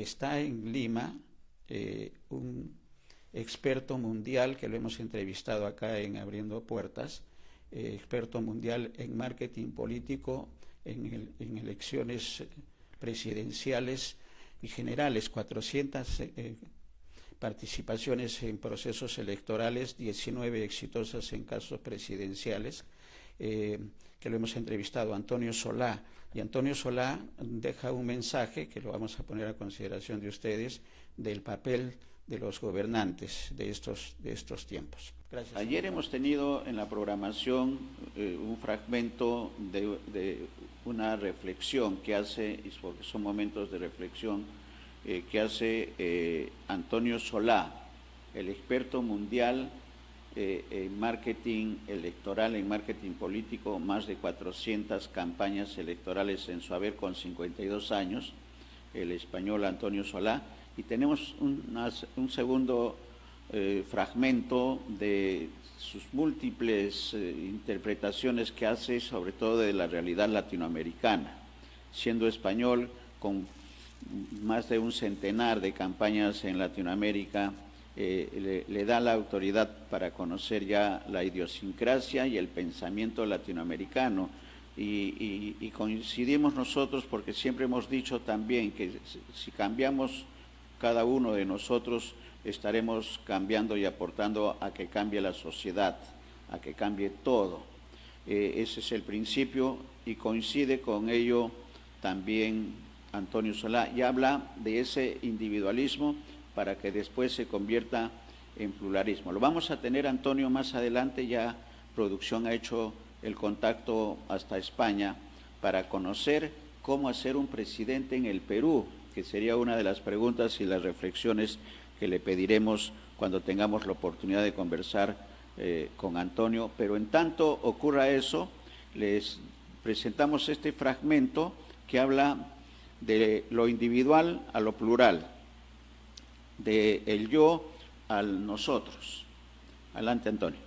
está en Lima un experto mundial que lo hemos entrevistado acá en Abriendo Puertas, experto mundial en marketing político, en elecciones presidenciales y generales, 400 participaciones en procesos electorales, 19 exitosas en casos presidenciales, que lo hemos entrevistado, Antonio Solá. Y Antonio Solá deja un mensaje que lo vamos a poner a consideración de ustedes, del papel de los gobernantes de estos tiempos. Gracias. Ayer hemos tenido en la programación un fragmento de una reflexión que hace, porque son momentos de reflexión, que hace Antonio Solá, el experto mundial en marketing electoral, en marketing político, más de 400 campañas electorales en su haber, con 52 años, el español Antonio Solá. Y tenemos un segundo fragmento de sus múltiples interpretaciones que hace, sobre todo de la realidad latinoamericana. Siendo español, con más de un centenar de campañas en Latinoamérica, le da la autoridad para conocer ya la idiosincrasia y el pensamiento latinoamericano. Y coincidimos nosotros, porque siempre hemos dicho también que si cambiamos cada uno de nosotros, estaremos cambiando y aportando a que cambie la sociedad, a que cambie todo. Ese es el principio, y coincide con ello también Antonio Solá, y habla de ese individualismo para que después se convierta en pluralismo. Lo vamos a tener, Antonio, más adelante. Ya producción ha hecho el contacto hasta España para conocer cómo hacer un presidente en el Perú, que sería una de las preguntas y las reflexiones que le pediremos cuando tengamos la oportunidad de conversar con Antonio. Pero en tanto ocurra eso, les presentamos este fragmento que habla de lo individual a lo plural, de el yo al nosotros. Adelante, Antonio.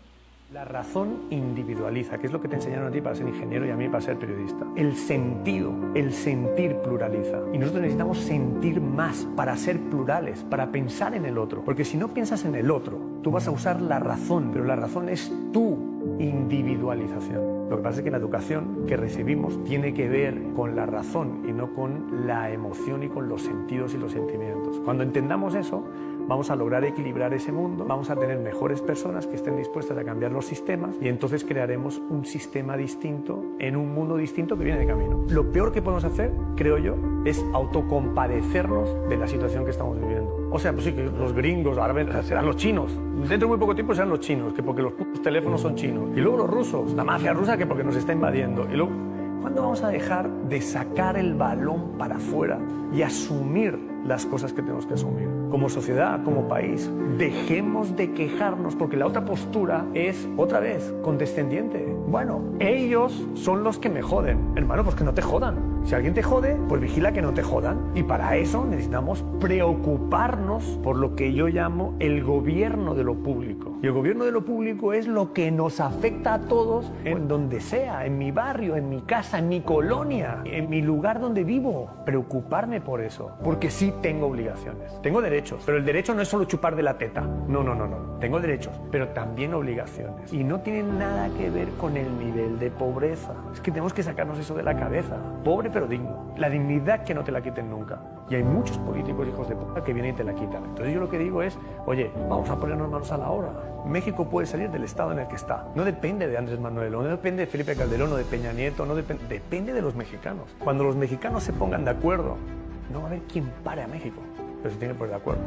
La razón individualiza, que es lo que te enseñaron a ti para ser ingeniero y a mí para ser periodista. El sentido, el sentir pluraliza. Y nosotros necesitamos sentir más para ser plurales, para pensar en el otro. Porque si no piensas en el otro, tú vas a usar la razón, pero la razón es tu individualización. Lo que pasa es que la educación que recibimos tiene que ver con la razón y no con la emoción y con los sentidos y los sentimientos. Cuando entendamos eso, vamos a lograr equilibrar ese mundo, vamos a tener mejores personas que estén dispuestas a cambiar los sistemas, y entonces crearemos un sistema distinto en un mundo distinto que viene de camino. Lo peor que podemos hacer, creo yo, es autocompadecernos de la situación que estamos viviendo. O sea, pues sí, que los gringos ahora serán los chinos. Dentro de muy poco tiempo serán los chinos, que porque los teléfonos son chinos. Y luego los rusos, la mafia rusa, que porque nos está invadiendo. Y luego, ¿cuándo vamos a dejar de sacar el balón para afuera y asumir las cosas que tenemos que asumir? Como sociedad, como país, dejemos de quejarnos, porque la otra postura es, otra vez, condescendiente. Bueno, ellos son los que me joden. Hermano, pues que no te jodan. Si alguien te jode, pues vigila que no te jodan. Y para eso necesitamos preocuparnos por lo que yo llamo el gobierno de lo público. Y el gobierno de lo público es lo que nos afecta a todos en donde sea, en mi barrio, en mi casa, en mi colonia, en mi lugar donde vivo. Preocuparme por eso, porque sí tengo obligaciones. Tengo derechos, pero el derecho no es solo chupar de la teta. No. Tengo derechos, pero también obligaciones. Y no tienen nada que ver con el nivel de pobreza. Es que tenemos que sacarnos eso de la cabeza. Pobre pero digno. La dignidad que no te la quiten nunca. Y hay muchos políticos hijos de puta que vienen y te la quitan. Entonces yo lo que digo es, oye, vamos a ponernos manos a la obra. México puede salir del estado en el que está. No depende de Andrés Manuel, no depende de Felipe Calderón o de Peña Nieto, depende de los mexicanos. Cuando los mexicanos se pongan de acuerdo, no va a haber quien pare a México, pero se tiene que poner de acuerdo.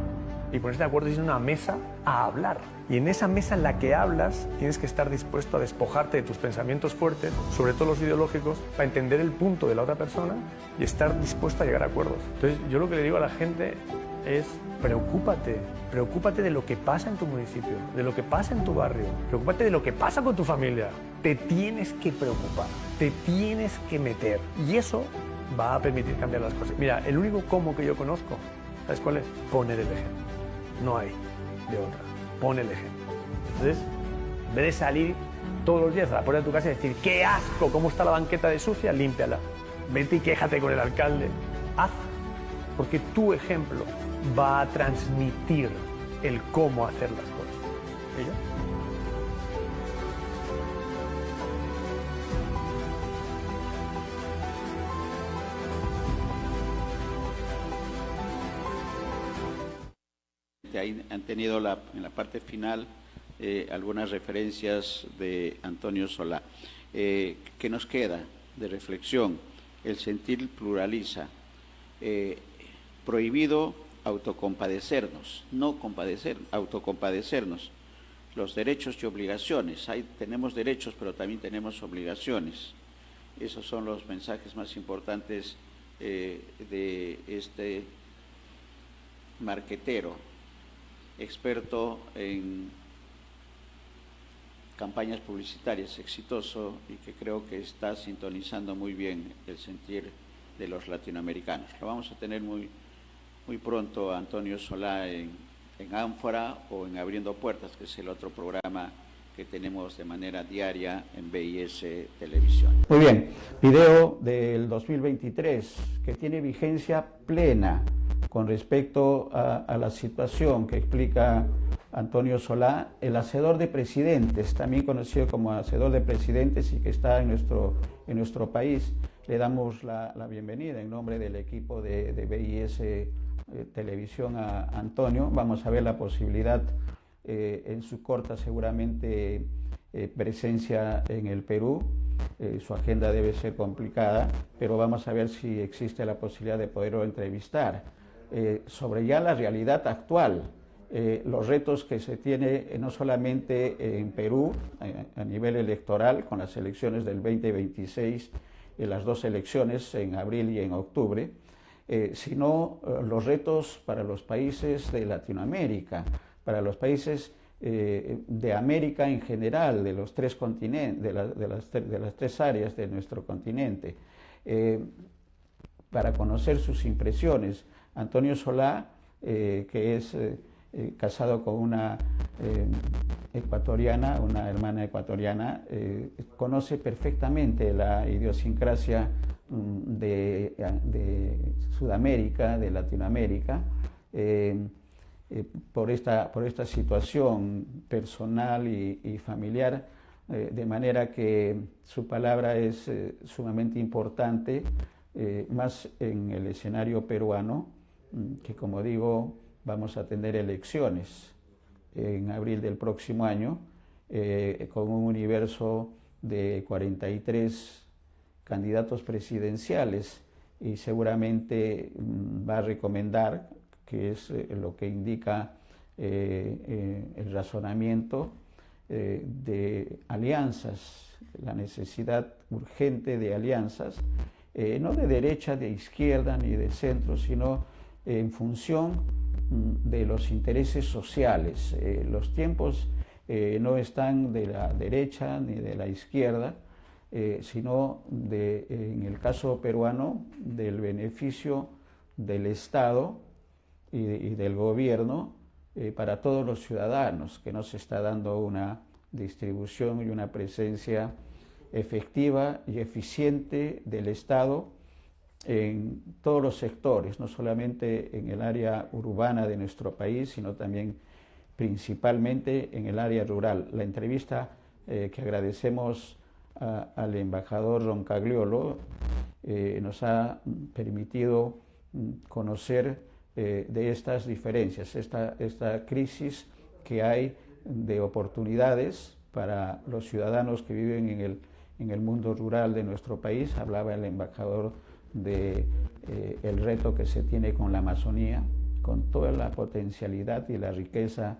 Y ponerse de acuerdo es una mesa a hablar. Y en esa mesa en la que hablas, tienes que estar dispuesto a despojarte de tus pensamientos fuertes, sobre todo los ideológicos, para entender el punto de la otra persona y estar dispuesto a llegar a acuerdos. Entonces, yo lo que le digo a la gente es, preocúpate de lo que pasa en tu municipio, de lo que pasa en tu barrio, preocúpate de lo que pasa con tu familia. Te tienes que preocupar, te tienes que meter. Y eso va a permitir cambiar las cosas. Mira, el único cómo que yo conozco, ¿sabes cuál es? Poner el ejemplo. No hay de otra. Pon el ejemplo. Entonces, en vez de salir todos los días a la puerta de tu casa y decir, ¡qué asco! ¿Cómo está la banqueta de sucia? Límpiala. Vete y quéjate con el alcalde. Haz porque tu ejemplo va a transmitir el cómo hacer las cosas. ¿Ella? Ahí han tenido en la parte final algunas referencias de Antonio Solá. ¿Qué nos queda de reflexión? El sentir pluraliza. Prohibido autocompadecernos, no compadecer, autocompadecernos. Los derechos y obligaciones. Tenemos derechos, pero también tenemos obligaciones. Esos son los mensajes más importantes de este marquetero, experto en campañas publicitarias, exitoso, y que creo que está sintonizando muy bien el sentir de los latinoamericanos. Lo vamos a tener muy pronto a Antonio Solá en Ánfora o en Abriendo Puertas, que es el otro programa que tenemos de manera diaria en BIS Televisión. Muy bien, video del 2023 que tiene vigencia plena con respecto a la situación que explica Antonio Solá, el hacedor de presidentes, también conocido como hacedor de presidentes y que está en nuestro país. Le damos la bienvenida en nombre del equipo de BIS Televisión a Antonio. Vamos a ver la posibilidad en su corta seguramente presencia en el Perú. Su agenda debe ser complicada, pero vamos a ver si existe la posibilidad de poderlo entrevistar sobre ya la realidad actual, los retos que se tiene no solamente en Perú a nivel electoral con las elecciones del 2026, las dos elecciones en abril y en octubre, sino los retos para los países de Latinoamérica, para los países de América en general, de los tres continentes, de las tres áreas de nuestro continente, para conocer sus impresiones. Antonio Solá, que es casado con una ecuatoriana, una hermana ecuatoriana, conoce perfectamente la idiosincrasia de Sudamérica, de Latinoamérica, por esta situación personal y familiar, de manera que su palabra es sumamente importante, más en el escenario peruano, que como digo, vamos a tener elecciones en abril del próximo año, con un universo de 43 candidatos presidenciales, y seguramente va a recomendar, que es lo que indica el razonamiento, de alianzas, la necesidad urgente de alianzas, no de derecha, de izquierda ni de centro, sino en función de los intereses sociales. Los tiempos no están de la derecha ni de la izquierda, sino en el caso peruano, del beneficio del Estado y del gobierno para todos los ciudadanos, que no se está dando una distribución y una presencia efectiva y eficiente del Estado en todos los sectores, no solamente en el área urbana de nuestro país, sino también principalmente en el área rural. La entrevista que agradecemos al embajador Roncagliolo nos ha permitido conocer de estas diferencias, esta crisis que hay de oportunidades para los ciudadanos que viven en el mundo rural de nuestro país. Hablaba el embajador de el reto que se tiene con la Amazonía, con toda la potencialidad y la riqueza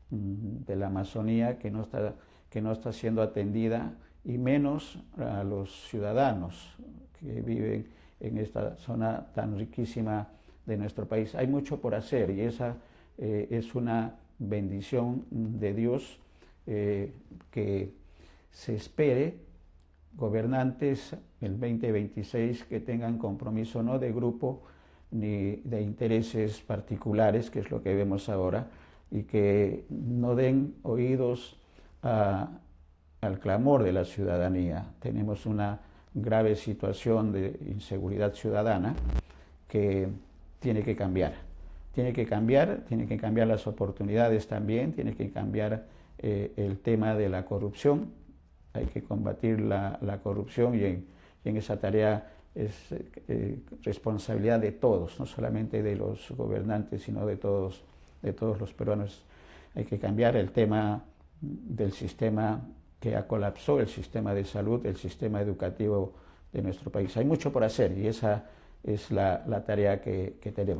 de la Amazonía que no está siendo atendida, y menos a los ciudadanos que viven en esta zona tan riquísima de nuestro país. Hay mucho por hacer, y esa es una bendición de Dios, que se espere gobernantes el 2026 que tengan compromiso no de grupo ni de intereses particulares, que es lo que vemos ahora, y que no den oídos al clamor de la ciudadanía. Tenemos una grave situación de inseguridad ciudadana que tiene que cambiar. Tiene que cambiar las oportunidades también, tiene que cambiar el tema de la corrupción. Hay que combatir la corrupción y en esa tarea es responsabilidad de todos, no solamente de los gobernantes, sino de todos los peruanos. Hay que cambiar el tema del sistema que ha colapsado, el sistema de salud, el sistema educativo de nuestro país. Hay mucho por hacer y esa es la tarea que tenemos.